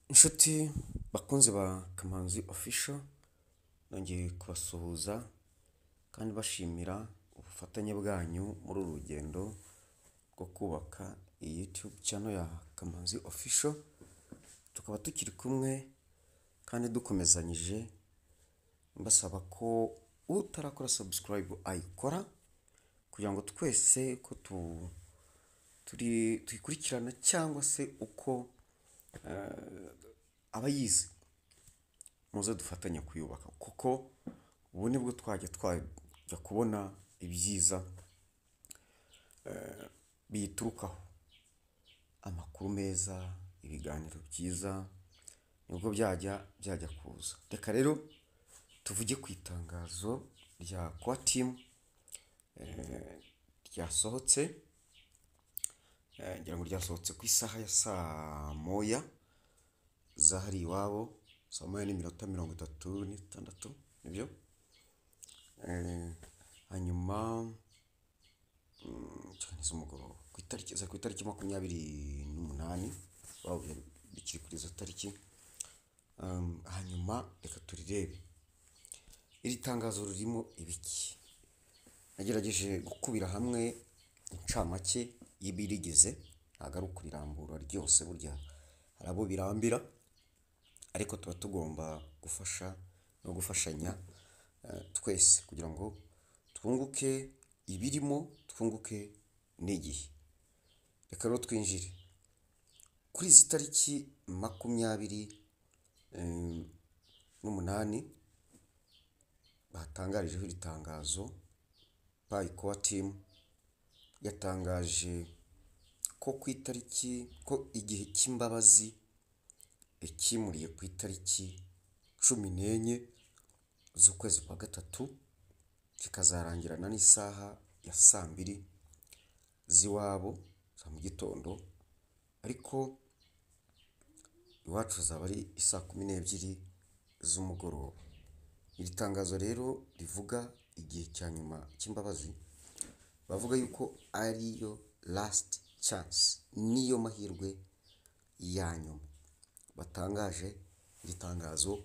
Inshuti bakunze ba Kamanzi official, nongeye kubasuhuza kandi bashimira ubufatanye bwanyu muri uru rugendo rwo kubaka iyi YouTube channel ya Kamanzi official. Tukaba tukiri kumwe kandi dukomezanyije, mbasaba ko utarakora subscribe ayikora kugira ngo twese ko tuyikurikirana cyangwa se uko abayizi muze dufatanya kuyubaka, kuko ubu nibwo twajya kubona ibyiza biyiturukaho, amakuru meza, ibiganiro byiza, nibwo byajya kuza. Reka rero tuvuge ku itangazo rya Core Team ryasohotse, ngira ngo ryasohotse ku isaha ya saa moya zahari iwabo, saa moya n'iminota 36 nibyo. Hanyuma cyane z'umugoroba ku itariki 28 wabo bikiri kuri izo tariki. Hanyuma reka turirebe iri tangazo ririmo ibiki. Nagerageje gukubira hamwe incamake y'ibirigize, ntago ari ukurirambura ryose, burya harabo birambira, ariko tuba tugomba gufasha no gufashanya twese kugira ngo twunguke ibirimo, twunguke n'igihe. Reka rero twinjire kuri izi tariki 28 batangarijeho iri tangazo. Core Team yatangaje ko ku itariki ko igihe cy'imbabazi kimuriye ku itariki 14 z'ukwezi kwa gatatu, kikazarangirana n'isaha ya saa 2 z'iwabo za mu gitondo, ariko iwacu zaba ari isaa 12 z'umugoroba. Iri tangazo rero rivuga igihe cya nyuma cy'imbabazi, bavuga yuko ariyo last chance, niyo mahirwe ya nyuma. Batangaje iri tangazo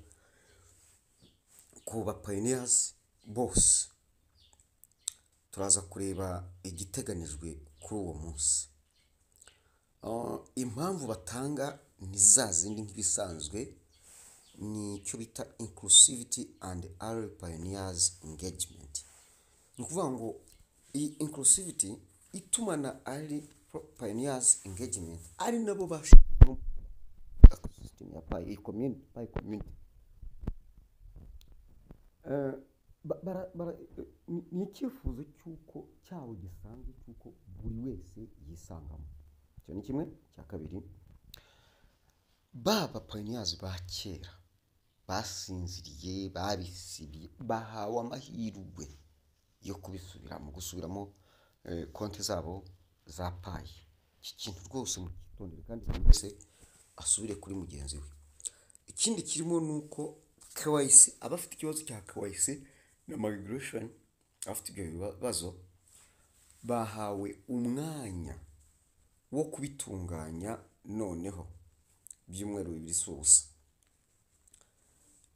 ku ba pioneers bose. Turaza kureba igiteganijwe kuri uwo munsi. Impamvu batanga ni za zindi nk'ibisanzwe, ni cyo bita inclusivity and early pioneers engagement. Ni ukuvuga ngo iyi inclusivity ituma na early pioneers engagement ari nabo bashyira system ya pi community. Ni icyifuzo cy'uko cyabo gisanzwe cy'uko buri wese yisangamo. Icyo ni kimwe. Cya kabiri, baba pioneers ba kera basinziriye, babisibye, bahawe amahirwe yo gusubiramo konti zabo za payi. Iki kintu rwose mu kitondere kandi buri wese asubire kuri mugenzi we. Ikindi kirimo nuko KYC, abafite ikibazo cya KYC na migration, abafite ibyo bibazo bahawe umwanya wo kubitunganya noneho byumweru 2 sosa.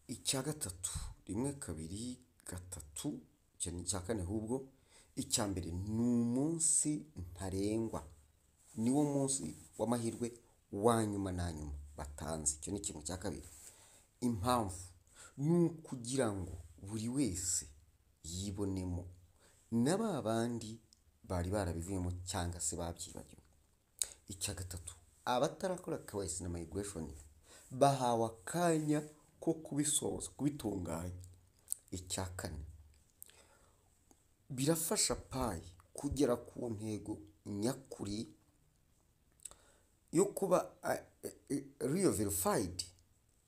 Icya gatatu, 1 2 3, cyane cya kane, ahubwo icya mbere ni umunsi ntarengwa, niwo munsi w'amahirwe wa nyuma na nyuma batanze. Icyo ni kimwe. Cya kabiri, impamvu ni kugira ngo buri wese yibonemo n'aba bandi bari barabivuyemo cyangwa se babyibagiwe. Icya gatatu, abatarakora KYC na migration bahawe akanya ko kubisoza, kubitunganya. Icya kane, birafasha payi kugera ku ntego nyakuri yo kuba real verified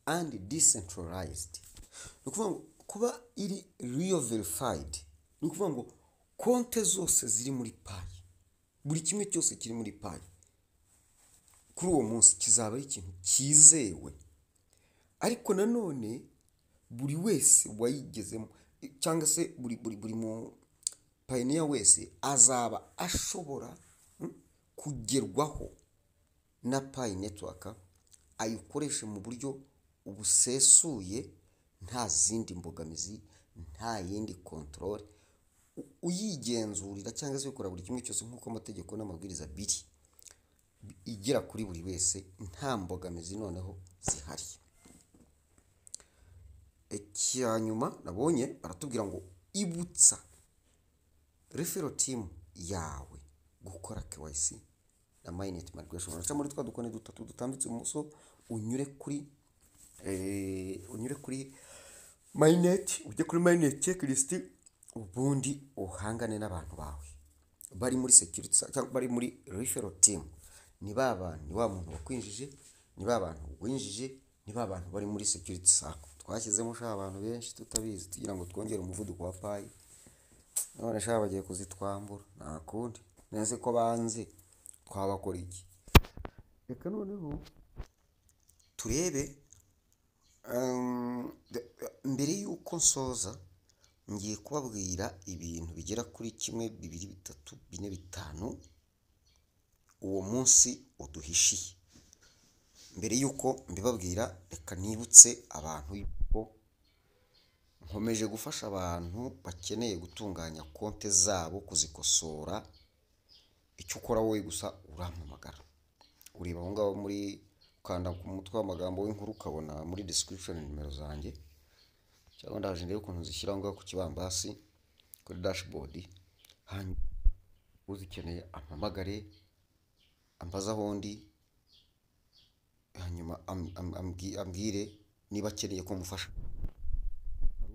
and decentralized. Ni ukuvuga ngo kuba iri real verified, ni ukuvuga ngo konti zose ziri muri payi, buri kimwe cyose kiri muri payi kuri uwo munsi kizaba ari ikintu cyizewe. Ariko nanone buri wese wayigezemo cyangwa se buri mu pioneer wese azaba ashobora kugerwaho na Pi Network ayikoreshe mu buryo busesuye, nta zindi mbogamizi, nta yindi control, uyigenzurira cyangwa se ukora buri kimwe cyose nk'uko amategeko n'amabwiriza biri, igera kuri buri wese nta mbogamizi noneho zihari. Icyanyuma nabonye baratubwira ngo ibutsa referral team yawe gukora KYC na Mainnet migration. Uraca muri twa dukoni dutatu dutambitse ibumoso, unyure kuri Mainnet, ujye kuri Mainnet checklist, ubundi uhangane n'abantu bawe bari muri security cyangwa bari muri referral team. Ni bantu, ni wa muntu wakwinjije, ni bantu winjije, ni bantu bari muri security sako. Twashyizemo abantu benshi tutabizi tugira ngo twongere umuvuduko wa payi, none bagiye kuzitwambura, nta kundi neze ko banze twabakora iki. Reka noneho turebe mbere y'uko nsoza ngiye kubabwira ibintu bigera kuri 1, 2, 3, 4, 5 uwo munsi uduhishiye. Mbere y'uko mbibabwira, reka nibutse abantu yuko nkomeje gufasha abantu bakeneye gutunganya konte zabo, kuzikosora. Icyo ukora wowe gusa urampamagara, ureba aho ngaho muri kanda ku mutwe w'amagambo w'inkuru, ukabona muri description nimero zanjye, cyangwa ndaje ndebe ukuntu zishyira ngaho ku kibambasi kuri dashboard. Hanyuma uzikeneye ampamagare, ambaza aho ndi, hanyuma ambwire niba akeneye ko mufasha.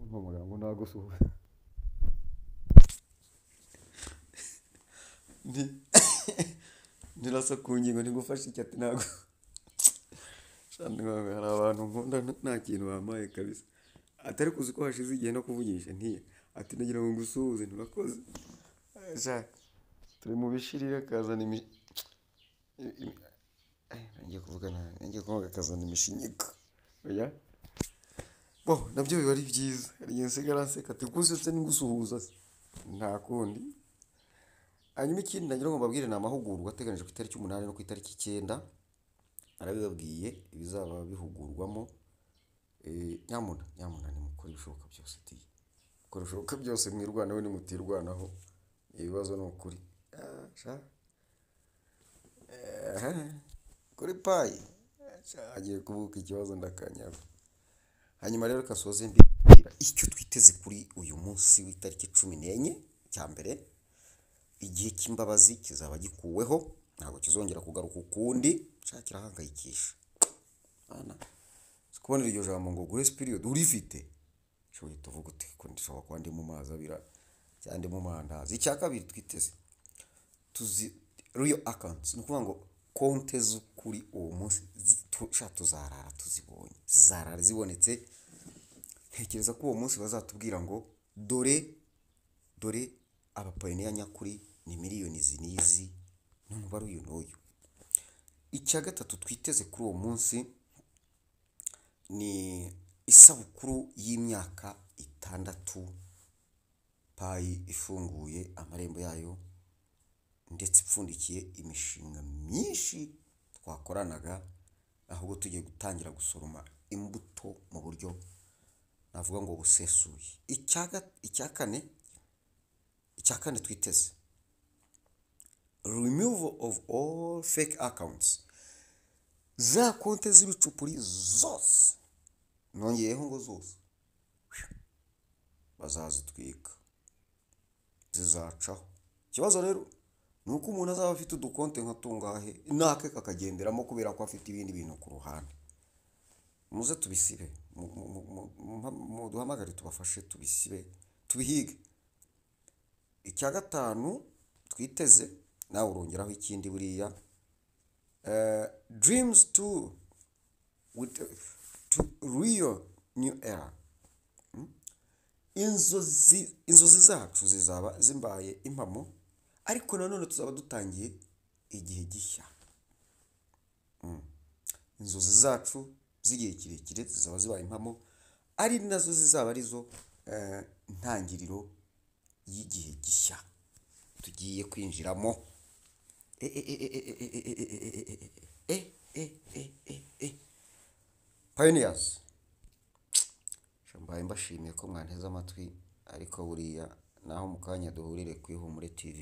Ngo nagusuhuza nirasa ku ngingo ntigufasha iki? Ati ntago hari abantu nkunda nta kintu bamaye kabisa, atari kuzi ko hashize igihe no kuvugisha ntiye. Ati nagira ngo ngusuhuze, nturakoze. Turi mu bishirire kazana ngiye kuvuga kazana imishinyika. Oya nabyo biba ari byiza. Hari igihe nsigara nseka ati gusetse n'ingusuhuza, nta kundi. Hanyuma ikindi nagira ngo mbabwire ni amahugurwa ateganije ku itariki 8 no ku itariki 9. Arabibabwiye ibizaba bihugurwamo. Nyamuna nimukora ibishoboka byose, mukora ibishoboka byose, mwirwanaho nimutirwanaho, ibibazo ni ukuri. Kuri payi agiye kubuka ikibazo ndakanyara. Hanyuma rero kasoze mbira icyo twiteze kuri uyu munsi w'itariki 14 cya mbere. Igihe cy'imbabazi kizaba gikuweho, ntabwo kizongera kugaruka ukundi. Shakira hangayikisha ana sikubonera iryo jambo ngo grace period urifite, cyo uhita uvuga uti ko ndishobora kuba ndi mu mazi abira cyangwa mu mandazi. Icya kabiri twiteze tuzi real accounts, ni ukuvuga ngo konte z'ukuri uwo munsi tuzarara tuzibonye, zizarara zibonetse. Ntekereza ko uwo munsi bazatubwira ngo dore abapayiniya nyakuri ni miliyoni zinizi n'umubare uyu n'uyu. Icya gatatu twiteze kuri uwo munsi ni isabukuru y'imyaka 6 payi ifunguye amarembo yayo, ndetse ipfundikiye imishinga myinshi twakoranaga, ahubwo tugiye gutangira gusoroma imbuto mu buryo navuga ngo busesuye. Icya kane twiteze removal of all fake accounts. Za konte z'ibicupuri zose, nongeyeho ngo zose bazazitwika, zizacaho. Ikibazo rero ni uko umuntu azaba afite udukonte nka tungahe nake kakagenderamo kubera ko afite ibindi bintu ku ruhande. Muze tubisibe, duhamagare tubafashe tubisibe, tubihige. Icya gatanu twiteze, nawe urongeraho ikindi buriya, dreams to real new era. Inzozi zacu zizaba zimbaye impamo, ariko nanone tuzaba dutangiye igihe gishya. Inzozi zacu z'igihe kirekire zizaba zibaye impamo, ari nazo zizaba arizo ntangiriro y'igihe gishya tugiye kwinjiramo. pioneers. Mbaye mbashimiye ko mwanteze amatwi, ariko buriya naho mu kanya duhurire ku Ihumure TV.